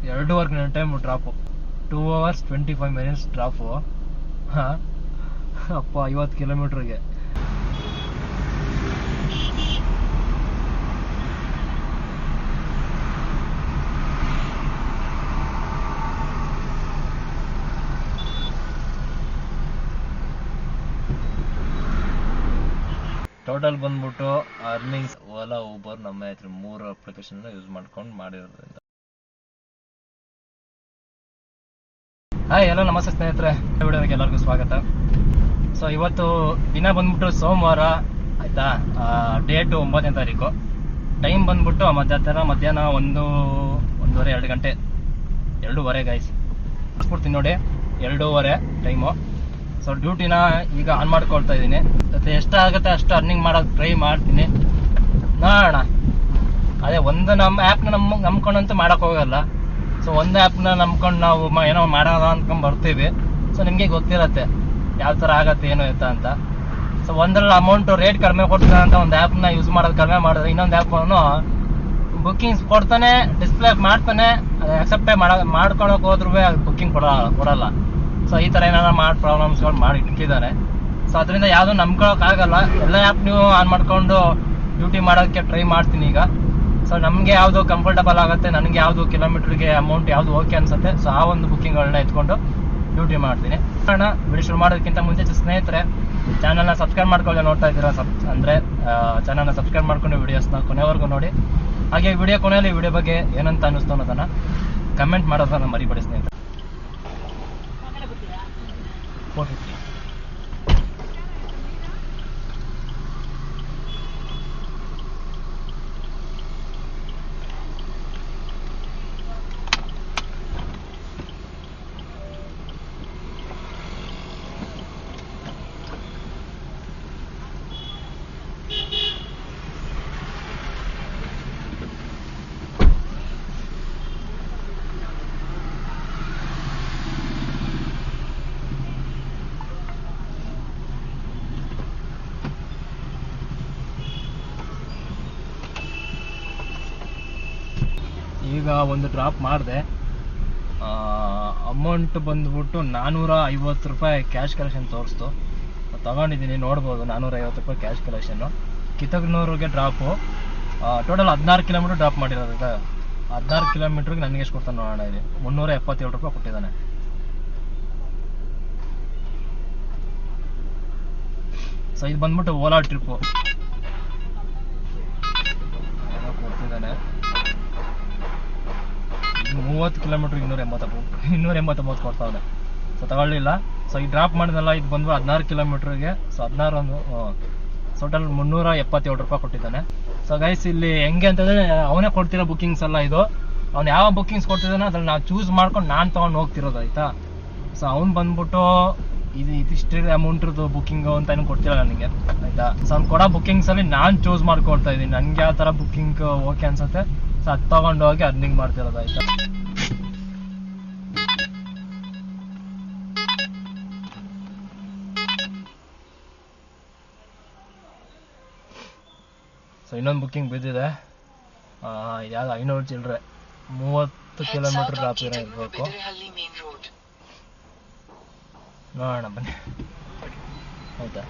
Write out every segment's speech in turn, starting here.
2.5 time drop, 2 hours 25 minutes drop. ಹಾಂ ಅಪ್ಪ 50 ಕಿಲೋಮೀಟ್ರಿಗೆ. ಟೋಟಲ್ ಬಂದ್ಬಿಟ್ಟು ಅರ್ನಿಂಗ್ಸ್ ಓಲಾ, ಊಬರ್, ನಮ್ಮ ಹತ್ರ 3 ಅಪ್ಲಿಕೇಶನ್ ಯೂಸ್ ಮಾಡ್ಕೊಂಡು ಮಾಡಿರೋದ್ರಿಂದ. ಹಾಯ್, ಎಲ್ಲ ನಮಸ್ತೆ ಸ್ನೇಹಿತರೆ, ವಿಡಿಯೋಗೆ ಎಲ್ಲರಿಗೂ ಸ್ವಾಗತ. ಸೊ ಇವತ್ತು ದಿನ ಬಂದ್ಬಿಟ್ಟು ಸೋಮವಾರ ಆಯ್ತಾ, ಡೇಟು 9ನೇ ತಾರೀಕು. ಟೈಮ್ ಬಂದ್ಬಿಟ್ಟು ಮಧ್ಯಾಹ್ನ 1:30 2 ಗಂಟೆ 2:15 ಗೈಸ್ ಕೊಡ್ತೀನಿ ನೋಡಿ, 2:15 ಟೈಮು. ಸೊ ಡ್ಯೂಟಿನ ಈಗ ಆನ್ ಮಾಡ್ಕೊಳ್ತಾ ಇದ್ದೀನಿ. ಮತ್ತೆ ಎಷ್ಟಾಗುತ್ತೆ ಅಷ್ಟು ಅರ್ನಿಂಗ್ ಮಾಡೋಕೆ ಟ್ರೈ ಮಾಡ್ತೀನಿ, ನೋಡೋಣ. ಅದೇ ಒಂದು ನಮ್ಮ ಆ್ಯಪ್ನ ನಂಬ್ಕೊಂಡಂತೂ ಮಾಡೋಕೆ ಹೋಗಲ್ಲ. ಸೊ ಒಂದು ಆ್ಯಪ್ನ ನಂಬ್ಕೊಂಡು ನಾವು ಏನೋ ಮಾಡೋಣ ಅಂದ್ಕೊಂಡು ಬರ್ತೀವಿ. ಸೊ ನಿಮಗೆ ಗೊತ್ತಿರತ್ತೆ ಯಾವ ಥರ ಆಗತ್ತೆ ಏನು ಎತ್ತ ಅಂತ. ಸೊ ಒಂದ್ರಲ್ಲಿ ಅಮೌಂಟು ರೇಟ್ ಕಡಿಮೆ ಕೊಡ್ತಾನೆ ಅಂತ ಒಂದು ಆ್ಯಪ್ನ ಯೂಸ್ ಮಾಡೋದು ಕಡಿಮೆ ಮಾಡಿದ್ರೆ, ಇನ್ನೊಂದು ಆ್ಯಪ್ನು ಬುಕ್ಕಿಂಗ್ಸ್ ಕೊಡ್ತಾನೆ, ಡಿಸ್ಪ್ಲೇ ಮಾಡ್ತಾನೆ, ಅದು ಆಕ್ಸೆಪ್ಟೇ ಮಾಡ್ಕೊಳಕ್ಕೆ ಹೋದ್ರೂ ಅದು ಬುಕ್ಕಿಂಗ್ ಕೊಡಲ್ಲ. ಸೊ ಈ ಥರ ಏನಾರ ಪ್ರಾಬ್ಲಮ್ಸ್ಗಳು ಮಾಡಿ ಇಟ್ಟಿದ್ದಾರೆ. ಸೊ ಅದರಿಂದ ಯಾವುದೂ ನಂಬ್ಕೊಳಕ್ಕಾಗಲ್ಲ. ಎಲ್ಲ ಆ್ಯಪ್ ನೀವು ಆನ್ ಮಾಡ್ಕೊಂಡು ಡ್ಯೂಟಿ ಮಾಡೋದಕ್ಕೆ ಟ್ರೈ ಮಾಡ್ತೀನಿ ಈಗ. ಸೊ ನಮಗೆ ಯಾವುದು ಕಂಫರ್ಟಬಲ್ ಆಗುತ್ತೆ, ನನಗೆ ಯಾವುದು ಕಿಲೋಮೀಟ್ರಿಗೆ ಅಮೌಂಟ್ ಯಾವುದು ಓಕೆ ಅನ್ಸುತ್ತೆ, ಸೊ ಆ ಒಂದು ಬುಕ್ಕಿಂಗ್ಗಳನ್ನ ಎತ್ಕೊಂಡು ಡ್ಯೂಟಿ ಮಾಡ್ತೀನಿ. ಕಾರಣ ವಿಡಿಯೋ ಶುರು ಮಾಡೋದಕ್ಕಿಂತ ಮುಂಚೆ ಸ್ನೇಹಿತರೆ, ಚಾನಲ್ನ ಸಬ್ಸ್ಕ್ರೈಬ್ ಮಾಡ್ಕೊಳ್ಳಿ. ನೋಡ್ತಾ ಇದ್ದೀರಾ ಅಂದರೆ ಚಾನಲ್ನ ಸಬ್ಸ್ಕ್ರೈಬ್ ಮಾಡ್ಕೊಂಡು ವಿಡಿಯೋಸ್ನ ಕೊನೆವರೆಗೂ ನೋಡಿ. ಹಾಗೆ ವಿಡಿಯೋ ಕೊನೆಯಲ್ಲಿ ವಿಡಿಯೋ ಬಗ್ಗೆ ಏನಂತ ಅನ್ನಿಸ್ತು ಅನ್ನೋದನ್ನು ಕಮೆಂಟ್ ಮಾಡೋದನ್ನು ಮರಿಬೇಡಿ ಸ್ನೇಹಿತರೆ. 450. ಈಗ ಒಂದು ಡ್ರಾಪ್ ಮಾಡಿದೆ. ಅಮೌಂಟ್ ಬಂದ್ಬಿಟ್ಟು 450 ರೂಪಾಯಿ ಕ್ಯಾಶ್ ಕಲೆಕ್ಷನ್ ತೋರಿಸ್ತು. ತಗೊಂಡಿದ್ದೀನಿ, ನೋಡ್ಬೋದು. 450 ರೂಪಾಯಿ ಕ್ಯಾಶ್ ಕಲೆಕ್ಷನ್ನು. ಕಿತ್ತಗನೂರಿಗೆ ಡ್ರಾಪು. ಟೋಟಲ್ 16 ಕಿಲೋಮೀಟ್ರ್ ಡ್ರಾಪ್ ಮಾಡಿರೋದು. 16 ಕಿಲೋಮೀಟ್ರಿಗೆ ನನಗೆ ಎಷ್ಟು ಕೊಡ್ತಾನೆ ನೋಡೋಣ. ಇಲ್ಲಿ 377 ರೂಪಾಯಿ ಕೊಟ್ಟಿದ್ದಾನೆ. ಸೊ ಇದು ಬಂದ್ಬಿಟ್ಟು ಓಲಾ ಟ್ರಿಪ್ಪು ಕೊಡ್ತಿದ್ದಾನೆ. 30 ಕಿಲೋಮೀಟ್ರ್ 289 ಕೊಡ್ತಾವನೆ. ಸೊ ತಗೊಳ್ಳಿಲ್ಲ. ಸೊ ಈ ಡ್ರಾಪ್ ಮಾಡಿದಲ್ಲ, ಇದು ಬಂದು 16 ಕಿಲೋಮೀಟ್ರಿಗೆ. ಸೊ 16 ಟೋಟಲ್ 377 ರೂಪಾಯಿ ಕೊಟ್ಟಿದ್ದಾನೆ. ಸೊ ಗೈಸ್, ಇಲ್ಲಿ ಹೆಂಗೆ ಅಂತಂದರೆ ಅವನೇ ಕೊಡ್ತಿರೋ ಬುಕ್ಕಿಂಗ್ಸ್ ಎಲ್ಲ ಇದು. ಅವ್ನು ಯಾವ ಬುಕ್ಕಿಂಗ್ಸ್ ಕೊಡ್ತಿದ್ದಾನೆ ಅದ್ರಲ್ಲಿ ನಾವು ಚೂಸ್ ಮಾಡ್ಕೊಂಡು ನಾನು ತೊಗೊಂಡು ಹೋಗ್ತಿರೋದು, ಆಯಿತಾ. ಸೊ ಅವ್ನು ಬಂದ್ಬಿಟ್ಟು ಇದಿಷ್ಟೇ ಅಮೌಂಟ್ರದ್ದು ಬುಕ್ಕಿಂಗು ಅಂತ ಏನು ಕೊಡ್ತಿಲ್ಲ ನನಗೆ, ಆಯಿತಾ. ಸೊ ಅವ್ನು ಕೊಡೋ ಬುಕ್ಕಿಂಗ್ಸಲ್ಲಿ ನಾನು ಚೂಸ್ ಮಾಡ್ಕೊಳ್ತಾ ಇದ್ದೀನಿ, ನನಗೆ ಯಾವ ಥರ ಬುಕ್ಕಿಂಗ್ ಓಕೆ ಅನ್ಸುತ್ತೆ. ಸೊ ಅದು ತೊಗೊಂಡು ಹೋಗಿ ಅರ್ನಿಂಗ್ ಮಾಡ್ತಿರೋದು, ಆಯಿತಾ. ಸೊ ಇನ್ನೊಂದು ಬುಕ್ಕಿಂಗ್ ಬಿದ್ದಿದೆ. ಯಾವ್ದು 500 ಚಿಲ್ಲರೆ, 30 ಕಿಲೋಮೀಟ್ರ್ ಡ್ರಾಪ್ ಇರಬೇಕು. ನೋಡೋಣ ಬನ್ನಿ, ಆಯಿತಾ.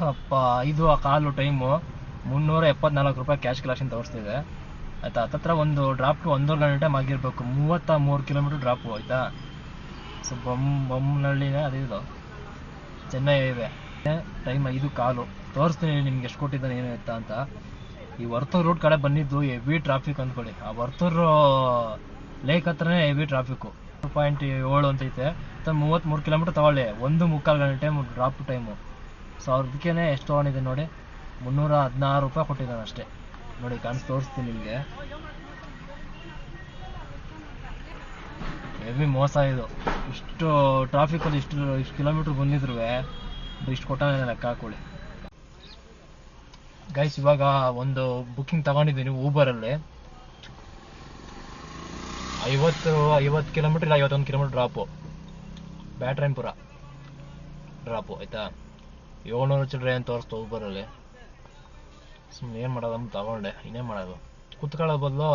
ಅಪ್ಪ, ಇದು ಆ ಕಾಲು ಟೈಮು 374 ರೂಪಾಯಿ ಕ್ಯಾಶ್ ಕಲೆಕ್ಷನ್ ತೋರಿಸ್ತಿದೆ, ಆಯಿತಾ. ಹತ್ತತ್ರ ಒಂದು ಡ್ರಾಪ್ಗೆ 1.5 ಗಂಟೆ ಟೈಮ್ ಆಗಿರಬೇಕು. 33 ಕಿಲೋಮೀಟ್ರ್ ಡ್ರಾಪು, ಆಯಿತಾ. ಸೊ ಬೊಮ್ಮನಹಳ್ಳಿನೇ ಅದಿದು, ಚೆನ್ನೈ ಹೈವೇ. ಟೈಮ್ 5:15 ತೋರಿಸ್ತೀನಿ ನಿಮ್ಗೆ ಎಷ್ಟು ಕೊಟ್ಟಿದ್ದಾನೆ ಏನು ಎತ್ತ ಅಂತ. ಈ ವರ್ತೂರು ರೂಟ್ ಕಡೆ ಬಂದಿದ್ದು ಹೆವಿ ಟ್ರಾಫಿಕ್ ಅಂದ್ಕೊಳ್ಳಿ. ಆ ವರ್ತೂರು ಲೇಕ್ ಹತ್ರನೇ ಹೆವಿ ಟ್ರಾಫಿಕ್ಕು. 2.7 ಅಂತೈತೆ. 33 ಕಿಲೋಮೀಟ್ರ್ ತಗೊಳ್ಳಿ, 1.25 ಗಂಟೆ ಡ್ರಾಪ್ ಟೈಮು. ಸೊ ಅದಕ್ಕೇ ಎಷ್ಟು ತೊಗೊಂಡಿದೆ ನೋಡಿ, 316 ರೂಪಾಯಿ ಕೊಟ್ಟಿದ್ದಾನೆ ಅಷ್ಟೇ. ನೋಡಿ ತೋರಿಸ್ತೀನಿ ನಿಮಗೆ. ಹೆವಿ ಮೋಸ ಇದು. ಇಷ್ಟು ಟ್ರಾಫಿಕಲ್ಲಿ ಇಷ್ಟು ಕಿಲೋಮೀಟ್ರ್ ಬಂದಿದ್ರು ಇಷ್ಟು ಕೊಟ್ಟಾನೆ, ಲೆಕ್ಕ ಹಾಕೊಳ್ಳಿ ಗೈಸ್. ಇವಾಗ ಒಂದು ಬುಕ್ಕಿಂಗ್ ತಗೊಂಡಿದ್ದೀನಿ ಊಬರಲ್ಲಿ. 50 ಕಿಲೋಮೀಟ್ರ್ ಇಲ್ಲ 51 ಕಿಲೋಮೀಟ್ರ್ ಡ್ರಾಪು, ಬ್ಯಾಟ್ರಾಯನ್ಪುರ. ಡ್ರಾಪು ಆಯಿತಾ. 700 ಚಿಲ್ಲರೆ ಏನು ತೋರಿಸ್ತು ಊಬರಲ್ಲಿ. ಸುಮ್ಮನೆ ಏನು ಮಾಡೋದು ಅಂದ್ಬಿಟ್ಟು ತೊಗೊಂಡೆ. ಇನ್ನೇನು ಮಾಡೋದು, ಕುತ್ಕೊಳ್ಳೋ ಬದಲು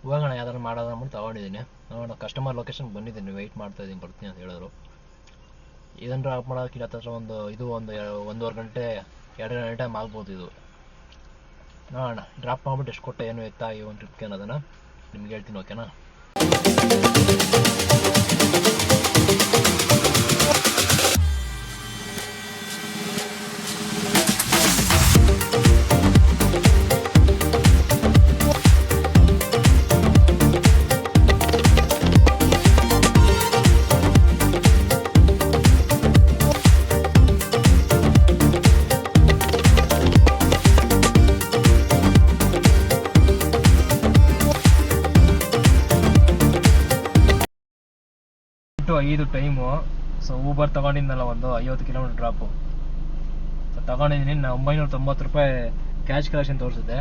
ಹೋಗೋಣ ಯಾವ್ದಾರು ಮಾಡೋದು ಅಂದ್ಬಿಟ್ಟು ತೊಗೊಂಡಿದ್ದೀನಿ. ನೋಡೋಣ, ಕಸ್ಟಮರ್ ಲೊಕೇಶನ್ಗೆ ಬಂದಿದ್ದೀನಿ, ವೆಯ್ಟ್ ಮಾಡ್ತಾಯಿದ್ದೀನಿ, ಬರ್ತೀನಿ ಅಂತ ಹೇಳಿದ್ರು. ಇದನ್ನು ಡ್ರಾಪ್ ಮಾಡೋಕ್ಕೆ ಹತ್ರ ಒಂದು 1.5 ಗಂಟೆ 2 ಗಂಟೆ ಟೈಮ್ ಆಗ್ಬೋದು ಇದು. ನೋಡೋಣ, ಡ್ರಾಪ್ ಮಾಡ್ಬಿಟ್ಟು ಎಷ್ಟು ಕೊಟ್ಟೆ ಏನು ಎತ್ತಾ ಈ ಒಂದು ಟ್ರಿಪ್ಗೆ ಅನ್ನೋದನ್ನು ನಿಮ್ಗೆ ಹೇಳ್ತೀನಿ, ಓಕೆನಾ. To 5 time. ಸೊ ಊಬರ್ ತೊಗೊಂಡಿದ್ದಲ್ಲ ಒಂದು 50 ಕಿಲೋಮೀಟರ್ ಡ್ರಾಪು. ಸೊ ತೊಗೊಂಡಿದ್ದೀನಿ. 990 ರೂಪಾಯಿ ಕ್ಯಾಶ್ ಕಲೆಕ್ಷನ್ ತೋರಿಸಿದೆ.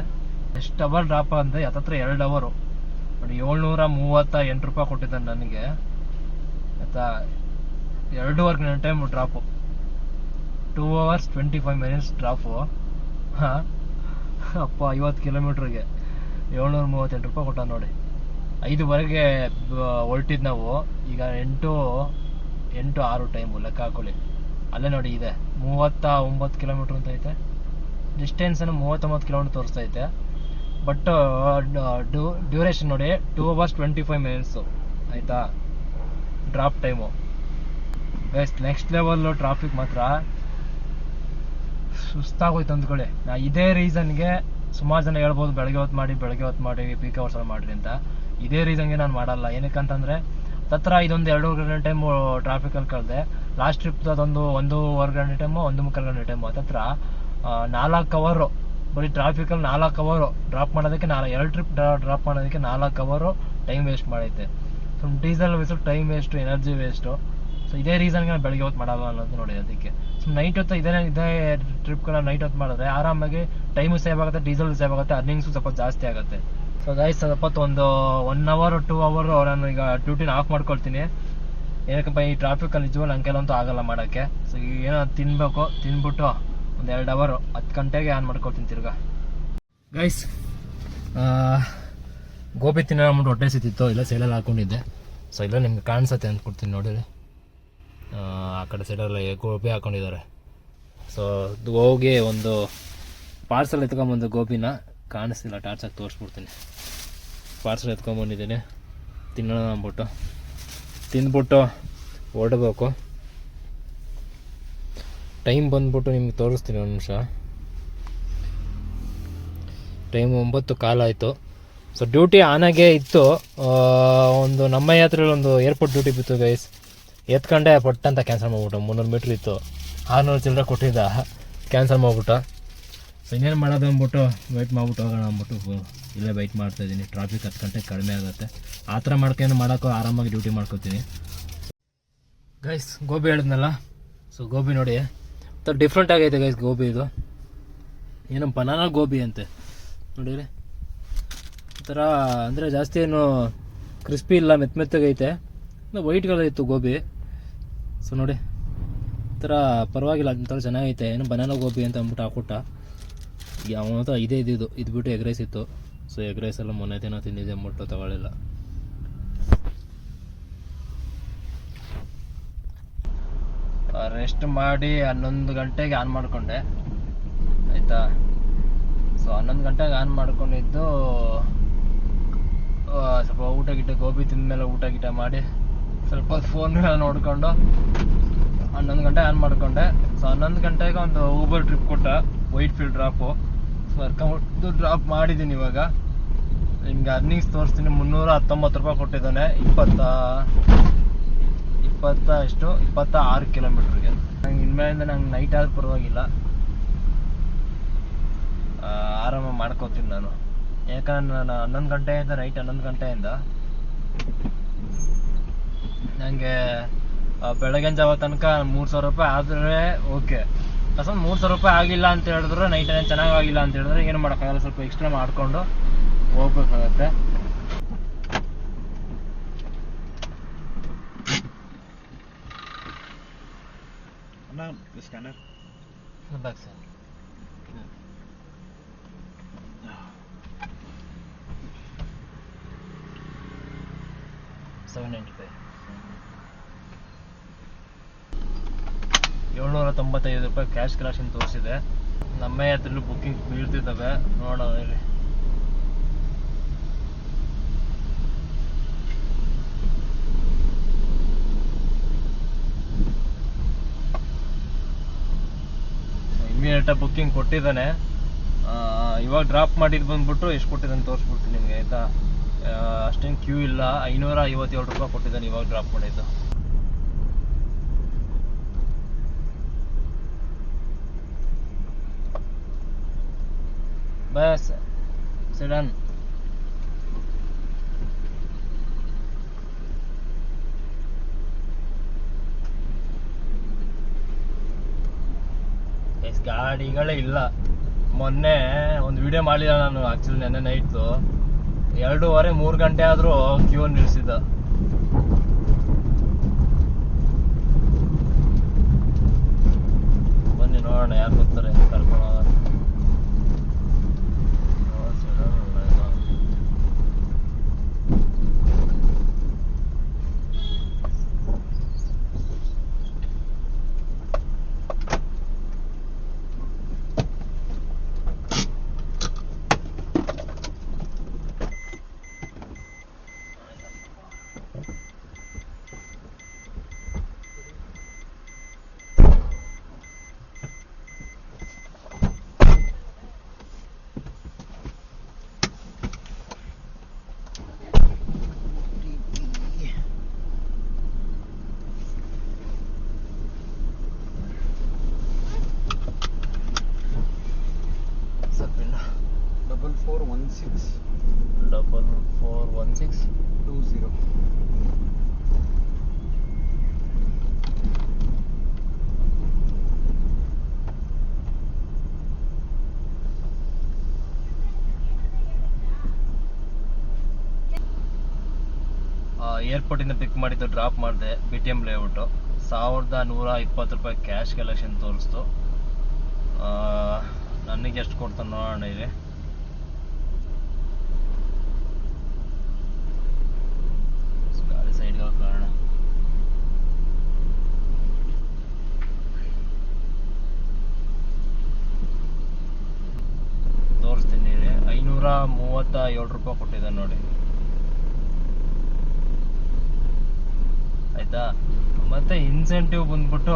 ಎಷ್ಟು ಅವರ್ ಡ್ರಾಪ್ ಅಂದರೆ ಹತ್ತತ್ರ 2 ಅವರು ನೋಡಿ. 738 ರೂಪಾಯಿ ಕೊಟ್ಟಿದ್ದಾನೆ ನನಗೆ ಆಯಿತಾ. 2.5 time drop, 2 hours 25 minutes drop. ಹಾಂ ಅಪ್ಪ, 50 ಕಿಲೋಮೀಟ್ರಿಗೆ 738 ರೂಪಾಯಿ ಕೊಟ್ಟ ನೋಡಿ. 5:30ಗೆ ಹೊರಟಿದ್ದು ನಾವು. ಈಗ 8-6 ಟೈಮು ಲೆಕ್ಕ ಹಾಕೊಳ್ಳಿ. ಅಲ್ಲೇ ನೋಡಿ ಇದೆ 39 ಕಿಲೋಮೀಟ್ರ್ ಅಂತ ಐತೆ. ಡಿಸ್ಟೆನ್ಸನ್ನು 39 ಕಿಲೋಮೀಟ್ರ್ ತೋರಿಸ್ತೈತೆ. ಬಟ್ ಡ್ಯೂರೇಷನ್ ನೋಡಿ 2 hours 25 minutes ಆಯಿತಾ drop time. Next level traffic ಮಾತ್ರ ಸುಸ್ತಾಗೋಯ್ತು ಅಂದ್ಕೊಳ್ಳಿ. ನಾ ಇದೇ ರೀಸನ್ಗೆ ಸುಮಾರು ಜನ ಹೇಳ್ಬೋದು ಬೆಳಗ್ಗೆ ಹೊತ್ತು ಮಾಡಿ ಪೀಕ್ ಅವರ್ಸಲ್ಲಿ ಮಾಡಿರಿ ಅಂತ. ಇದೇ ರೀಸನ್ಗೆ ನಾನು ಮಾಡಲ್ಲ. ಏನಕ್ಕಂತಂದರೆ ಹತ್ರ ಇದೊಂದು 2 ಗಂಟೆ ಟೈಮು ಟ್ರಾಫಿಕಲ್ಲಿ ಕಳೆದೆ. ಲಾಸ್ಟ್ ಟ್ರಿಪ್ ಅದೊಂದು 1.25 ಗಂಟೆ ಟೈಮು, 1.25 ಗಂಟೆ ಟೈಮು. ಹತ್ತತ್ರ 4 ಅವರು ಬರೀ ಟ್ರಾಫಿಕಲ್ಲಿ 4 ಅವರು ಡ್ರಾಪ್ ಮಾಡೋದಕ್ಕೆ 2 ಟ್ರಿಪ್ ಡ್ರಾಪ್ ಮಾಡೋದಕ್ಕೆ 4 ಅವರು ಟೈಮ್ ವೇಸ್ಟ್ ಮಾಡೈತೆ. ಸುಮ್ಮನೆ diesel waste, time waste, energy waste. So ಇದೇ ರೀಸನ್ಗೆ ನಾನು ಬೆಳಗ್ಗೆ ಹೊತ್ತು ಮಾಡಲ್ಲ ಅನ್ನೋದು ನೋಡಿ. ಅದಕ್ಕೆ ಸುಮ್ಮನೆ ನೈಟ್ ಹೊತ್ತು ಇದೇ ಟ್ರಿಪ್ಗಳನ್ನ ನೈಟ್ ಹೊತ್ತು ಮಾಡಿದ್ರೆ ಆರಾಮಾಗಿ ಟೈಮು ಸೇವ್ ಆಗುತ್ತೆ, ಡೀಸೆಲ್ ಸೇವ್ ಆಗುತ್ತೆ, ಅರ್ನಿಂಗ್ಸು ಸ್ವಲ್ಪ ಜಾಸ್ತಿ ಆಗುತ್ತೆ. ಸೊ ಗೈಸ್ ಸ್ವಲ್ಪ ಒಂದು 1 hour 2 hour ನಾನು ಈಗ ಡ್ಯೂಟಿನ ಆಫ್ ಮಾಡ್ಕೊಳ್ತೀನಿ. ಏನಕ್ಕಪ್ಪ ಈ ಟ್ರಾಫಿಕಲ್ಲಿ ನಿಜವೂ ನನ್ನ ಕೆಲವಂತೂ ಆಗಲ್ಲ ಮಾಡೋಕ್ಕೆ. ಸೊ ಈಗ ಏನೋ ತಿನ್ಬೇಕು, ತಿನ್ಬಿಟ್ಟು ಒಂದು 2 hour 10 ಗಂಟೆಗೆ ಆನ್ ಮಾಡ್ಕೊಳ್ತೀನಿ ತಿರ್ಗಾ. ಗೈಸ್ ಗೋಬಿ ತಿನ್ನೋ ಅಂದ್ಬಿಟ್ಟು ಹೊಟ್ಟೆ ಸಿತ್ತಿತ್ತು, ಇಲ್ಲ ಸೈಡಲ್ಲಿ ಹಾಕೊಂಡಿದ್ದೆ. ಸೊ ಇಲ್ಲ ನಿಮ್ಗೆ ಕಾಣಿಸುತ್ತೆ ಅಂದ್ಕೊಡ್ತೀನಿ ನೋಡಿರಿ. ಆ ಕಡೆ ಸೈಡಲ್ಲ ಗೋಬಿ ಹಾಕೊಂಡಿದ್ದಾರೆ. ಸೊ ಹೋಗಿ ಒಂದು ಪಾರ್ಸಲ್ ಎತ್ಕೊಂಬಂದು ಗೋಬಿನ ಕಾಣಿಸ್ತಿಲ್ಲ, ಟಾರ್ಚಾಗಿ ತೋರಿಸ್ಬಿಡ್ತೀನಿ. ಪಾರ್ಸಲ್ ಎತ್ಕೊಂಬಂದಿದ್ದೀನಿ, ತಿನ್ನೋಣ ಅಂದ್ಬಿಟ್ಟು. ತಿಂದ್ಬಿಟ್ಟು ಹೊರಡಬೇಕು. ಟೈಮ್ ಬಂದ್ಬಿಟ್ಟು ನಿಮ್ಗೆ ತೋರಿಸ್ತೀನಿ ಒಂದು ನಿಮಿಷ. ಟೈಮು 9:15 ಆಯಿತು. ಸೊ ಡ್ಯೂಟಿ ಆನಾಗೆ ಇತ್ತು. ಒಂದು ನಮ್ಮ ಹತ್ರದಲ್ಲಿ ಒಂದು ಏರ್ಪೋರ್ಟ್ ಡ್ಯೂಟಿ ಬಿತ್ತು ಗೈಸ್. ಎತ್ಕೊಂಡೆ ಪಟ್ ಅಂತ ಕ್ಯಾನ್ಸಲ್ ಮಾಡ್ಬಿಟ್ಟು. 300 ಮೀಟ್ರ್ ಇತ್ತು, 600 ಚಿಲ್ಲರೆ ಕೊಟ್ಟಿದ್ದ, ಕ್ಯಾನ್ಸಲ್ ಮಾಡ್ಬಿಟ್ಟು. ಸೊ ಇನ್ನೇನು ಮಾಡೋದು ಅಂದ್ಬಿಟ್ಟು ವೆಯ್ಟ್ ಮಾಡ್ಬಿಟ್ಟು ಹೋಗೋಣ ಅಂದ್ಬಿಟ್ಟು ಇಲ್ಲೇ ವೆಯ್ಟ್ ಮಾಡ್ತಾಯಿದ್ದೀನಿ. ಟ್ರಾಫಿಕ್ 10 ಗಂಟೆಗೆ ಕಡಿಮೆ ಆಗುತ್ತೆ. ಆ ಥರ ಮಾಡೋಕ್ಕೋ ಆರಾಮಾಗಿ ಡ್ಯೂಟಿ ಮಾಡ್ಕೊತೀನಿ. ಗೈಸ್ ಗೋಬಿ ಹೇಳಿದ್ನಲ್ಲ, ಸೊ ಗೋಬಿ ನೋಡಿ ಡಿಫ್ರೆಂಟ್ ಆಗೈತೆ ಗೈಸ್. ಗೋಬಿ ಇದು ಏನೋ ಬನಾನಾ ಗೋಬಿ ಅಂತೆ ನೋಡಿರಿ. ಈ ಥರ ಅಂದರೆ ಜಾಸ್ತಿ ಏನು ಕ್ರಿಸ್ಪಿ ಇಲ್ಲ, ಮೆತ್ತಗೈತೆ. ವೈಟ್ ಕಲರ್ ಇತ್ತು ಗೋಬಿ. ಸೊ ನೋಡಿ ಈ ಥರ ಪರವಾಗಿಲ್ಲ, ಒಂಥರ ಚೆನ್ನಾಗೈತೆ. ಏನು ಬನಾನಾ ಗೋಬಿ ಅಂತ ಅಂದ್ಬಿಟ್ಟು ಹಾಕ್ಕೊಟ್ಟ. ಅವನ ಹತ್ರ ಇದು ಬಿಟ್ಟು ಎಗ್ ರೈಸ್ ಇತ್ತು. ಸೊ ಎಗ್ ರೈಸ್ ಎಲ್ಲ ಮೊನ್ನೆ ದಿನ ತಿಂದಿದ್ದೆ ಅಂದ್ಬಿಟ್ಟು ತಗೊಳ್ಳಿಲ್ಲ. ರೆಸ್ಟ್ ಮಾಡಿ 11 ಗಂಟೆಗೆ ಆನ್ ಮಾಡಿಕೊಂಡೆ ಆಯಿತಾ. ಸೊ 11 ಗಂಟೆಗೆ ಆನ್ ಮಾಡ್ಕೊಂಡಿದ್ದು. ಸ್ವಲ್ಪ ಊಟ ಗೋಬಿ ತಿಂದಮೇಲೆ ಊಟ ಮಾಡಿ ಸ್ವಲ್ಪ ಫೋನ್ ನೋಡಿಕೊಂಡು 11 ಗಂಟೆ ಆನ್ ಮಾಡಿಕೊಂಡೆ. ಸೊ 11 ಗಂಟೆಗೆ ಒಂದು ಊಬರ್ ಟ್ರಿಪ್ ಕೊಟ್ಟ, ವೈಟ್ ಫೀಲ್ಡ್ ಡ್ರಾಪು. ಸೊ ಕರ್ಕೊಂಡು ಡ್ರಾಪ್ ಮಾಡಿದ್ದೀನಿ. ಇವಾಗ ನಿಮ್ಗೆ ಅರ್ನಿಂಗ್ಸ್ ತೋರಿಸ್ತೀನಿ. 319 ರೂಪಾಯಿ ಕೊಟ್ಟಿದ್ದಾನೆ. 26 ಕಿಲೋಮೀಟ್ರಿಗೆ. ನಂಗೆ ಇನ್ಮೇಲಿಂದ ನಂಗೆ ನೈಟ್ ಆದ್ರೂ ಪರವಾಗಿಲ್ಲ, ಆರಾಮಾಗಿ ಮಾಡ್ಕೋತೀನಿ ನಾನು. ಯಾಕಂದ್ರೆ ನಾನು 11 ಗಂಟೆಯಿಂದ ನೈಟ್ 11 ಗಂಟೆಯಿಂದ ನನಗೆ ಬೆಳಗಿನ ಜಾವ ತನಕ 3,000 ರೂಪಾಯಿ ಆದರೆ ಓಕೆ. ಅಸಲು 3,000 ರೂಪಾಯಿ ಆಗಿಲ್ಲ ಅಂತ ಹೇಳಿದ್ರೆ, ನೈಟ್ ಏನು ಚೆನ್ನಾಗಿ ಆಗಿಲ್ಲ ಅಂತ ಹೇಳಿದ್ರೆ ಏನು ಮಾಡೋಕ್ಕಾಗಲ್ಲ, ಸ್ವಲ್ಪ ಎಕ್ಸ್ಟ್ರಾ ಮಾಡಿಕೊಂಡು ಹೋಗ್ಬೇಕಾಗತ್ತೆ. the scanner. Back side. 795. 795 ರೂಪಾಯಿ ಕ್ಯಾಶ್ ಕಲೆಕ್ಷನ್ ತೋರಿಸಿದೆ. ನಮ್ಮ ಹತ್ರ ಬುಕ್ಕಿಂಗ್ ಬೀಳ್ತಿದ್ದಾವೆ, ನೋಡೋಣ ಹೇಳಿ. ಇಮಿಡಿಯೇಟಾಗಿ ಬುಕ್ಕಿಂಗ್ ಕೊಟ್ಟಿದ್ದಾನೆ. ಇವಾಗ ಡ್ರಾಪ್ ಮಾಡಿದ್ದು ಬಂದ್ಬಿಟ್ಟು ಎಷ್ಟು ಕೊಟ್ಟಿದ್ದಾನೆ ತೋರಿಸ್ಬಿಟ್ಟು ನಿಮಗೆ, ಆಯಿತಾ. ಅಷ್ಟೇನು ಕ್ಯೂ ಇಲ್ಲ, 557 ರೂಪಾಯಿ ಕೊಟ್ಟಿದ್ದಾನೆ ಇವಾಗ ಡ್ರಾಪ್ ಮಾಡಿದ್ದು. ಬಸ್ ಸಿಡನ್ ಗಾಡಿಗಳೇ ಇಲ್ಲ. ಮೊನ್ನೆ ಒಂದು ವಿಡಿಯೋ ಮಾಡಿದ ನಾನು, ಆಕ್ಚುಲಿ ನೆನ್ನೆ ನೈಟ್ದು 2:30-3 ಗಂಟೆ ಆದರೂ ಕ್ಯೂ ನಿಲ್ಲಿಸಿದ್ದ. ಬನ್ನಿ ನೋಡೋಣ ಯಾರು ಬರ್ತಾರೆ ಕರ್ಕೊಂಡು. ಏರ್ಪೋರ್ಟ್ ಇಂದ ಪಿಕ್ ಮಾಡಿದ್ದು, ಡ್ರಾಪ್ ಮಾಡಿದೆ BTM ಲೇಔಟ್. 1120 ರೂಪಾಯಿ ಕ್ಯಾಶ್ ಕಲೆಕ್ಷನ್ ತೋರಿಸ್ತು. ನನಗೆ ಎಷ್ಟು ಕೊಡ್ತಾನೆ ನೋಡೋಣ ಇಲ್ಲಿ. ಗಾಡಿ ಸೈಡ್ಗೆ ಕಾರಣ ತೋರಿಸ್ತೀನಿ. 537 ರೂಪಾಯಿ ಕೊಟ್ಟಿದ್ದಾನೆ ನೋಡಿ, ಆಯ್ತಾ. ಮತ್ತೆ ಇನ್ಸೆಂಟಿವ್ ಬಂದ್ಬಿಟ್ಟು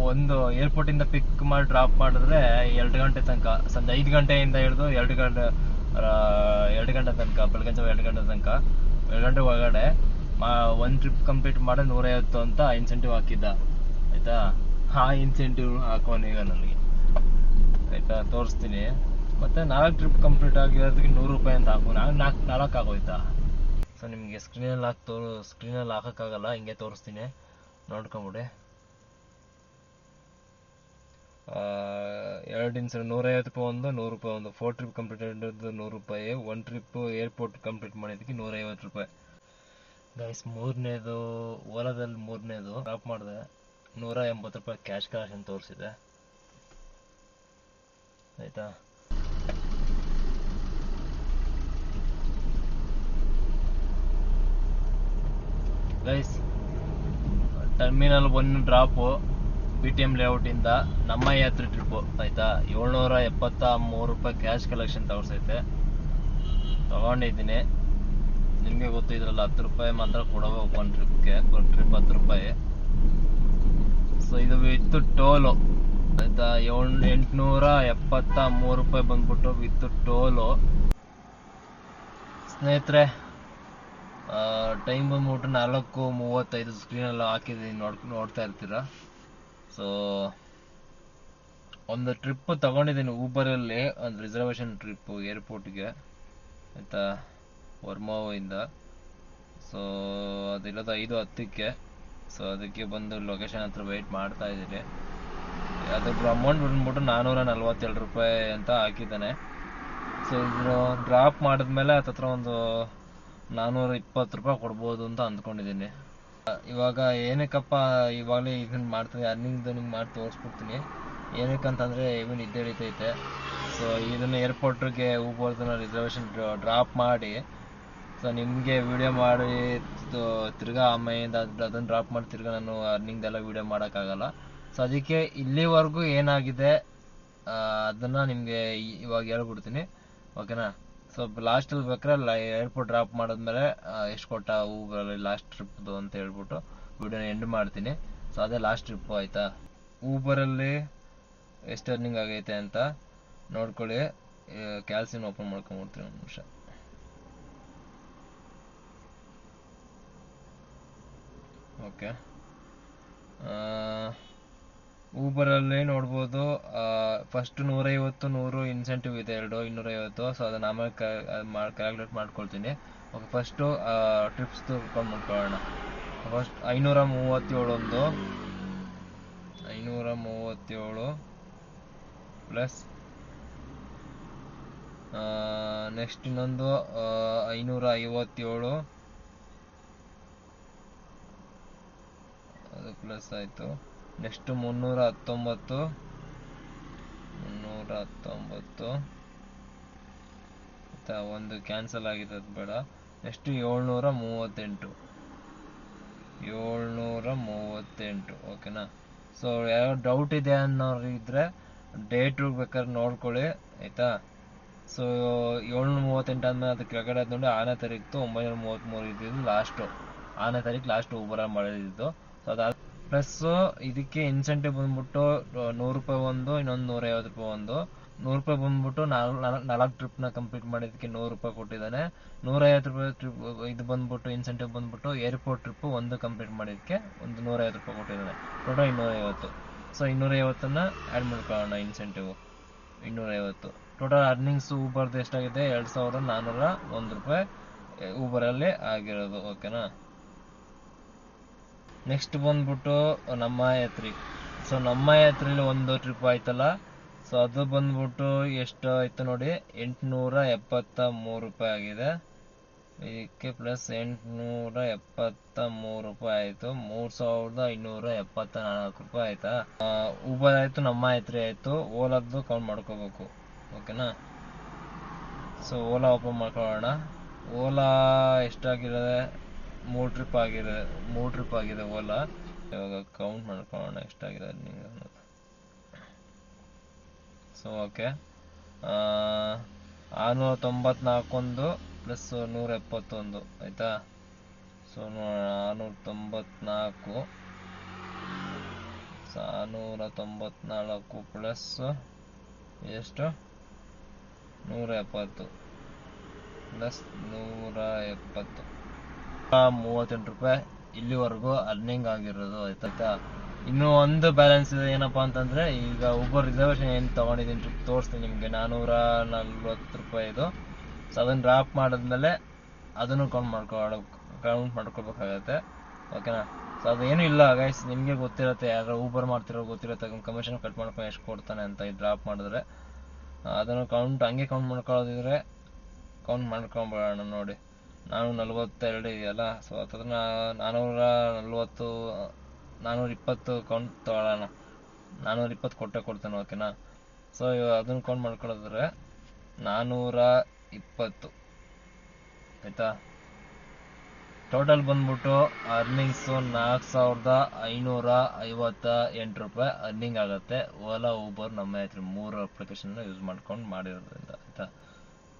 ಒಂದು ಏರ್ಪೋರ್ಟ್ ಇಂದ ಪಿಕ್ ಮಾಡಿ ಡ್ರಾಪ್ ಮಾಡಿದ್ರೆ 2 ಗಂಟೆ ತನಕ, ಸಂಜೆ 5 ಗಂಟೆಯಿಂದ ಹಿಡಿದು 2 ಗಂಟೆ ತನಕ, ಬೆಳಗ್ಗೆ 2 ಗಂಟೆ ತನಕ, 2 ಗಂಟೆ ಒಳಗಡೆ ಒಂದು ಟ್ರಿಪ್ ಕಂಪ್ಲೀಟ್ ಮಾಡಿ 150 ಅಂತ ಇನ್ಸೆಂಟಿವ್ ಹಾಕಿದ್ದ, ಆಯ್ತಾ. ಆ ಇನ್ಸೆಂಟಿವ್ ಹಾಕೋನೀಗ ನನಗೆ, ಆಯ್ತಾ. ತೋರಿಸ್ತೀನಿ. ಮತ್ತೆ 4 ಟ್ರಿಪ್ ಕಂಪ್ಲೀಟ್ ಆಗಿರೋದಕ್ಕೆ 100 ರೂಪಾಯಿ ಅಂತ ಹಾಕೋ. 4 ಆಗೋಯ್ತಾ. ಸೊ ನಿಮಗೆ ಸ್ಕ್ರೀನಲ್ಲಿ ಹಾಕೋಕ್ಕಾಗಲ್ಲ, ಹಿಂಗೆ ತೋರಿಸ್ತೀನಿ, ನೋಡ್ಕೊಂಬಿಡಿ. 2 ಇನ್ಸೆಂಟ್ 150 ರೂಪಾಯಿ ಒಂದು, 100 ರೂಪಾಯಿ ಒಂದು. 4 ಟ್ರಿಪ್ ಕಂಪ್ಲೀಟ್ ಆಗಿರೋದು 100 ರೂಪಾಯಿ. 1 ಟ್ರಿಪ್ ಏರ್ಪೋರ್ಟ್ ಕಂಪ್ಲೀಟ್ ಮಾಡಿದ್ದಕ್ಕೆ 150 ರೂಪಾಯಿ. ಗೈಸ್, ಮೂರನೇದು ಓಲಾದಲ್ಲಿ 3ನೇದು ಡ್ರಾಪ್ ಮಾಡಿದೆ, 180 ರೂಪಾಯಿ ಕ್ಯಾಶ್ ಕಲೆಕ್ಷನ್ ತೋರಿಸಿದೆ, ಆಯ್ತಾ. Guys, terminal 1 drop BTM layout ಇಂದ ನಮ್ಮ ಯಾತ್ರೆ ಟ್ರಿಪ್ಪು, ಆಯ್ತಾ. 773 ರೂಪಾಯಿ ಕ್ಯಾಶ್ ಕಲೆಕ್ಷನ್ ತೋರಿಸೈತೆ. ತಗೊಂಡಿದ್ದೀನಿ, ನಿಮಗೆ ಗೊತ್ತು, ಇದ್ರಲ್ಲಿ 10 ರೂಪಾಯಿ ಮಾತ್ರ ಕೊಡಬೇಕು ಒಂದು ಟ್ರಿಪ್ಗೆ. ಒಂದು ಟ್ರಿಪ್ 10 ರೂಪಾಯಿ. ಸೊ ಇದು ವಿತ್ ಟೋಲು, ಆಯ್ತಾ. 873 ರೂಪಾಯಿ ಬಂದ್ಬಿಟ್ಟು ವಿತ್ ಟೋಲು. ಸ್ನೇಹಿತರೆ, ಟೈಮ್ ಬಂದ್ಬಿಟ್ಟು 4:35 ಸ್ಕ್ರೀನೆಲ್ಲ ಹಾಕಿದ್ದೀನಿ, ನೋಡ್ತಾ ಇರ್ತೀರ. ಸೊ ಒಂದು ಟ್ರಿಪ್ ತಗೊಂಡಿದ್ದೀನಿ ಊಬರಲ್ಲಿ, ಒಂದು ರಿಸರ್ವೇಷನ್ ಟ್ರಿಪ್ಪು ಏರ್ಪೋರ್ಟ್ಗೆ, ಆಯಿತಾ, ವರ್ಮಾವಿಂದ. ಸೊ ಅದಿರೋದು 5:10ಕ್ಕೆ. ಸೊ ಅದಕ್ಕೆ ಬಂದು ಲೊಕೇಶನ್ ಹತ್ರ ವೆಯ್ಟ್ ಮಾಡ್ತಾ ಇದ್ದೀನಿ. ಅದಕ್ಕೆ ಅಮೌಂಟ್ ಬಂದ್ಬಿಟ್ಟು 442 ರೂಪಾಯಿ ಅಂತ ಹಾಕಿದ್ದಾನೆ. ಸೊ ಇದು ಡ್ರಾಪ್ ಮಾಡಿದ್ಮೇಲೆ ಹತ್ತತ್ರ ಒಂದು 420 ರೂಪಾಯಿ ಕೊಡ್ಬೋದು ಅಂತ ಅಂದ್ಕೊಂಡಿದ್ದೀನಿ. ಇವಾಗ ಏನಕ್ಕಪ್ಪ ಇವಾಗಲೇ ಇದನ್ನ ಮಾಡ್ತೀನಿ, ಅರ್ನಿಂಗ್ ನಿಮ್ಗೆ ಮಾಡಿ ತೋರಿಸ್ಬಿಡ್ತೀನಿ. ಏನಕ್ಕಂತಂದರೆ ಇವನ್ ನಿದ್ದೆ ಹಿಡಿತೈತೆ. ಸೊ ಇದನ್ನು ಏರ್ಪೋರ್ಟ್ಗೆ ಊಬರ್ದನ್ನ ರಿಸರ್ವೇಷನ್ ಡ್ರಾಪ್ ಮಾಡಿ, ಸೊ ನಿಮಗೆ ವಿಡಿಯೋ ಮಾಡಿ ತಿರ್ಗಾ ಆಮೇಲೆ ಅದನ್ನು ಡ್ರಾಪ್ ಮಾಡಿ ತಿರ್ಗಾ ನಾನು ಅರ್ನಿಂಗ್ದೆಲ್ಲ ವಿಡಿಯೋ ಮಾಡೋಕ್ಕಾಗಲ್ಲ. ಸೊ ಅದಕ್ಕೆ ಇಲ್ಲಿವರೆಗೂ ಏನಾಗಿದೆ ಅದನ್ನು ನಿಮಗೆ ಇವಾಗ ಹೇಳ್ಬಿಡ್ತೀನಿ, ಓಕೆನಾ. ಸೊ ಲಾಸ್ಟಲ್ಲಿ ಬೇಕಾದ್ರೆ ಏರ್ಪೋರ್ಟ್ ಡ್ರಾಪ್ ಮಾಡಿದ್ಮೇಲೆ ಎಷ್ಟು ಕೊಟ್ಟ ಊಬರಲ್ಲಿ ಲಾಸ್ಟ್ ಟ್ರಿಪ್ದು ಅಂತ ಹೇಳ್ಬಿಟ್ಟು ವಿಡಿಯೋನ ಎಂಡ್ ಮಾಡ್ತೀನಿ. ಸೊ ಅದೇ ಲಾಸ್ಟ್ ಟ್ರಿಪ್ಪು, ಆಯಿತಾ. ಊಬರಲ್ಲಿ ಎಷ್ಟು ಅರ್ನಿಂಗ್ ಆಗೈತೆ ಅಂತ ನೋಡ್ಕೊಳ್ಳಿ. ಕ್ಯಾಲ್ಸಿನ ಓಪನ್ ಮಾಡ್ಕೊಂಡ್ಬಿಡ್ತೀನಿ ಒಂದು ನಿಮಿಷ. ಓಕೆ, ಊಬರಲ್ಲಿ ನೋಡ್ಬೋದು. ಫಸ್ಟ್ 150 100 ಇನ್ಸೆಂಟಿವ್ ಇದೆ, 250. ಸೊ ಅದನ್ನ ಆಮೇಲೆ ಕ್ಯಾಲ್ಕುಲೇಟ್ ಮಾಡ್ಕೊಳ್ತೀನಿ. ಓಕೆ, ಫಸ್ಟು ಟ್ರಿಪ್ಸ್ ಕೌಂಟ್ ಮಾಡ್ಕೊಳ್ಳೋಣ. ಫಸ್ಟ್ 537 ಒಂದು, 537 ಪ್ಲಸ್ ನೆಕ್ಸ್ಟ್ ಇನ್ನೊಂದು 557, ಅದು ಪ್ಲಸ್ ಆಯಿತು. ನೆಕ್ಸ್ಟ್ 319 ಆಯಿತಾ, ಒಂದು ಕ್ಯಾನ್ಸಲ್ ಆಗಿದೆ, ಅದು ಬೇಡ. ನೆಕ್ಸ್ಟ್ 738, ಓಕೆನಾ. ಸೊ ಯಾವ ಡೌಟ್ ಇದೆ ಅನ್ನೋರು ಇದ್ರೆ ಡೇಟ್ ಬೇಕಾದ್ರೆ ನೋಡ್ಕೊಳ್ಳಿ, ಆಯಿತಾ. ಸೊ 738 ಆದ್ಮೇಲೆ ಅದು ಕೆಳಗಡೆ ನೋಡಿ 6ನೇ ತಾರೀಕು 933 ಇದ್ದಿದ್ದು ಲಾಸ್ಟು, 6ನೇ ತಾರೀಕು ಲಾಸ್ಟ್ ಊಬರ ಮಾಡಿದ್ದು. ಸೊ ಅದಾದ ಪ್ಲಸ್ ಇದಕ್ಕೆ ಇನ್ಸೆಂಟಿವ್ ಬಂದ್ಬಿಟ್ಟು 100 ರೂಪಾಯಿ ಒಂದು, ಇನ್ನೊಂದು 150 ರೂಪಾಯಿ ಒಂದು. 100 ರೂಪಾಯಿ ಬಂದ್ಬಿಟ್ಟು 4 ಟ್ರಿಪ್ನ ಕಂಪ್ಲೀಟ್ ಮಾಡಿದ್ದಕ್ಕೆ 100 ರೂಪಾಯಿ ಕೊಟ್ಟಿದ್ದಾನೆ. 150 ರೂಪಾಯಿ ಟ್ರಿಪ್ ಇದು ಬಂದ್ಬಿಟ್ಟು ಇನ್ಸೆಂಟಿವ್ ಬಂದ್ಬಿಟ್ಟು ಏರ್ಪೋರ್ಟ್ ಟ್ರಿಪ್ ಒಂದು ಕಂಪ್ಲೀಟ್ ಮಾಡಿದ್ದಕ್ಕೆ ಒಂದು 150 ರೂಪಾಯಿ ಕೊಟ್ಟಿದ್ದಾನೆ. ಟೋಟಲ್ 250. ಸೊ 250ನ್ನ ಆ್ಯಡ್ ಮಾಡ್ಕೊಳ್ಳೋಣ, ಇನ್ಸೆಂಟಿವ್ 250. ಟೋಟಲ್ ಅರ್ನಿಂಗ್ಸ್ ಊಬರ್ದು ಎಷ್ಟಾಗಿದೆ? 2401 ರೂಪಾಯಿ ಊಬರಲ್ಲಿ ಆಗಿರೋದು, ಓಕೆನಾ. ನೆಕ್ಸ್ಟ್ ಬಂದ್ಬಿಟ್ಟು ನಮ್ಮ ಯಾತ್ರಿ. ಸೊ ನಮ್ಮ ಯಾತ್ರೆಯಲ್ಲಿ ಒಂದು ಟ್ರಿಪ್ ಆಯ್ತಲ್ಲ, ಸೊ ಅದು ಬಂದ್ಬಿಟ್ಟು ಎಷ್ಟು ಆಯ್ತು ನೋಡಿ, 873 ರೂಪಾಯಿ ಆಗಿದೆ. ಇದಕ್ಕೆ ಪ್ಲಸ್ 873 ರೂಪಾಯಿ ಆಯಿತು, 3574 ರೂಪಾಯಿ ಆಯ್ತಾ. ಊಬರ್ ಆಯಿತು, ನಮ್ಮ ಯಾತ್ರೆ ಆಯಿತು. ಓಲಾದ್ದು ಕೌಂಟ್ ಮಾಡ್ಕೋಬೇಕು, ಓಕೆನಾ. ಸೊ ಓಲಾ ಓಪನ್ ಮಾಡ್ಕೊಳ್ಳೋಣ. ಓಲಾ ಎಷ್ಟಾಗಿರೋದೆ? 3 ಟ್ರಿಪ್ ಆಗಿದೆ ಓಲಾ. ಇವಾಗ ಕೌಂಟ್ ಮಾಡ್ಕೊಳ್ಳೋಣ ಎಷ್ಟಾಗಿದೆ ನಿಮಗೆ ಅನ್ನೋದು. ಸೊ ಓಕೆ, 694 ಒಂದು ಪ್ಲಸ್ 171 ಆಯಿತಾ. ಸೊ 694 ಪ್ಲಸ್ ಎಷ್ಟು? 170 ಪ್ಲಸ್ 170, 38 ರೂಪಾಯಿ ಇಲ್ಲಿವರೆಗೂ ಅರ್ನಿಂಗ್ ಆಗಿರೋದು, ಆಯ್ತಾ. ಇನ್ನೂ ಒಂದು ಬ್ಯಾಲೆನ್ಸ್ ಇದೆ, ಏನಪ್ಪಾ ಅಂತಂದ್ರೆ ಈಗ ಊಬರ್ ರಿಸರ್ವೇಷನ್ ಏನು ತಗೊಂಡಿದ್ದೀನಿ ಟ್ರಿಪ್ ತೋರಿಸ್ತೀನಿ ನಿಮಗೆ, 440 ರೂಪಾಯಿ ಇದು. ಸೊ ಅದನ್ನು ಡ್ರಾಪ್ ಮಾಡಿದ್ಮೇಲೆ ಅದನ್ನು ಕೌಂಟ್ ಮಾಡ್ಕೋಬೇಕಾಗತ್ತೆ, ಓಕೆನಾ. ಸೊ ಅದೇನು ಇಲ್ಲ ಗೈಸ್, ನಿಮಗೆ ಗೊತ್ತಿರುತ್ತೆ, ಯಾರು ಊಬರ್ ಮಾಡ್ತಿರೋ ಗೊತ್ತಿರುತ್ತೆ, ಕಮಿಷನ್ ಕಟ್ ಮಾಡ್ಕೊಂಡು ಎಷ್ಟು ಕೊಡ್ತಾನೆ ಅಂತ. ಇದು ಡ್ರಾಪ್ ಮಾಡಿದ್ರೆ ಅದನ್ನು ಹಂಗೆ ಕೌಂಟ್ ಮಾಡ್ಕೊಳ್ಳೋದಿದ್ರೆ ಕೌಂಟ್ ಮಾಡ್ಕೊಂಬಿಡೋಣ ನೋಡಿ. 442 ಇದೆಯಲ್ಲ, ಸೊ ಅದನ್ನ 420 ಕೌಂಟ್ ತಗೊಳ್ಳೋಣ. 420 ಕೊಡ್ತೇನೆ, ಓಕೆನಾ. ಸೊ ಅದನ್ನು ಕೌಂಟ್ ಮಾಡ್ಕೊಳ್ಳೋದ್ರೆ 420 ಆಯಿತಾ. ಟೋಟಲ್ ಬಂದ್ಬಿಟ್ಟು ಅರ್ನಿಂಗ್ಸು 4558 ರೂಪಾಯಿ ಅರ್ನಿಂಗ್ ಆಗುತ್ತೆ. ಓಲಾ, ಊಬರ್, ನಮ್ಮ ಯಾತ್ರೆ 3 ಅಪ್ಲಿಕೇಶನ್ನ ಯೂಸ್ ಮಾಡ್ಕೊಂಡು ಮಾಡಿರೋದ್ರಿಂದ, ಆಯಿತಾ.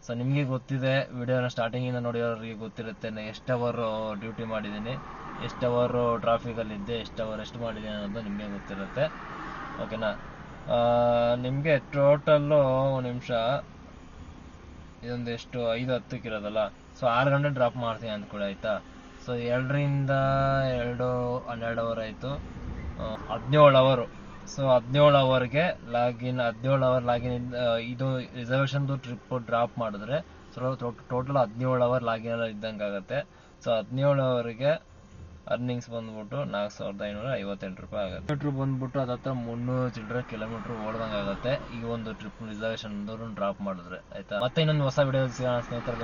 ಸೊ ನಿಮಗೆ ಗೊತ್ತಿದೆ, ವಿಡಿಯೋನ ಸ್ಟಾರ್ಟಿಂಗಿಂದ ನೋಡಿರೋರಿಗೆ ಗೊತ್ತಿರುತ್ತೆ ಎಷ್ಟು ಅವರು ಡ್ಯೂಟಿ ಮಾಡಿದ್ದೀನಿ, ಎಷ್ಟು ಅವರು ಟ್ರಾಫಿಕಲ್ಲಿದ್ದೆ, ಎಷ್ಟು ಮಾಡಿದ್ದೀನಿ ಅನ್ನೋದು ನಿಮಗೆ ಗೊತ್ತಿರುತ್ತೆ, ಓಕೆನಾ. ನಿಮಗೆ ಟೋಟಲ್ಲು ಒಂದು ನಿಮಿಷ, ಇದೊಂದು ಎಷ್ಟು 5:10 ಇರೋದಲ್ಲ. ಸೊ 6 ಗಂಟೆ ಡ್ರಾಪ್ ಮಾಡ್ತೀನಿ ಅಂದ್ಕೊಳ್ಳಿ, ಆಯಿತಾ. ಸೊ 2 ರಿಂದ 2 12 ಅವರ್ ಆಯಿತು, 17 ಅವರು. ಸೊ 17 ಅವರ್ಗೆ ಲಾಗಿನ್, 17 ಅವರ್ ಲಾಗಿನ್. ಇದು ರಿಸರ್ವೇಷನ್ದು ಟ್ರಿಪ್ ಡ್ರಾಪ್ ಮಾಡಿದ್ರೆ ಸೊ ಟೋಟಲ್ 17 ಅವರ್ ಲಾಗಿನ್ ಎಲ್ಲ ಇದ್ದಂಗೆ ಆಗುತ್ತೆ. ಸೊ 17 ಅವರಿಗೆ ಅರ್ನಿಂಗ್ಸ್ ಬಂದ್ಬಿಟ್ಟು 4558 ರೂಪಾಯಿ ಆಗುತ್ತೆ. ಕಿಲೋಮೀಟ್ರ್ ಬಂದ್ಬಿಟ್ಟು ಅದತ್ರ 300 ಚಿಲ್ಲರೆ ಕಿಲೋಮೀಟ್ರ್ ಓಡ್ದಂಗೆ ಆಗುತ್ತೆ ಈ ಒಂದು ಟ್ರಿಪ್ ರಿಸರ್ವೇಷನ್ ಡ್ರಾಪ್ ಮಾಡಿದ್ರೆ, ಆಯ್ತಾ. ಮತ್ತೆ ಇನ್ನೊಂದು ಹೊಸ ವಿಡಿಯೋ ಸಿಗೋಣ ಸ್ನೇಹಿತರೆ.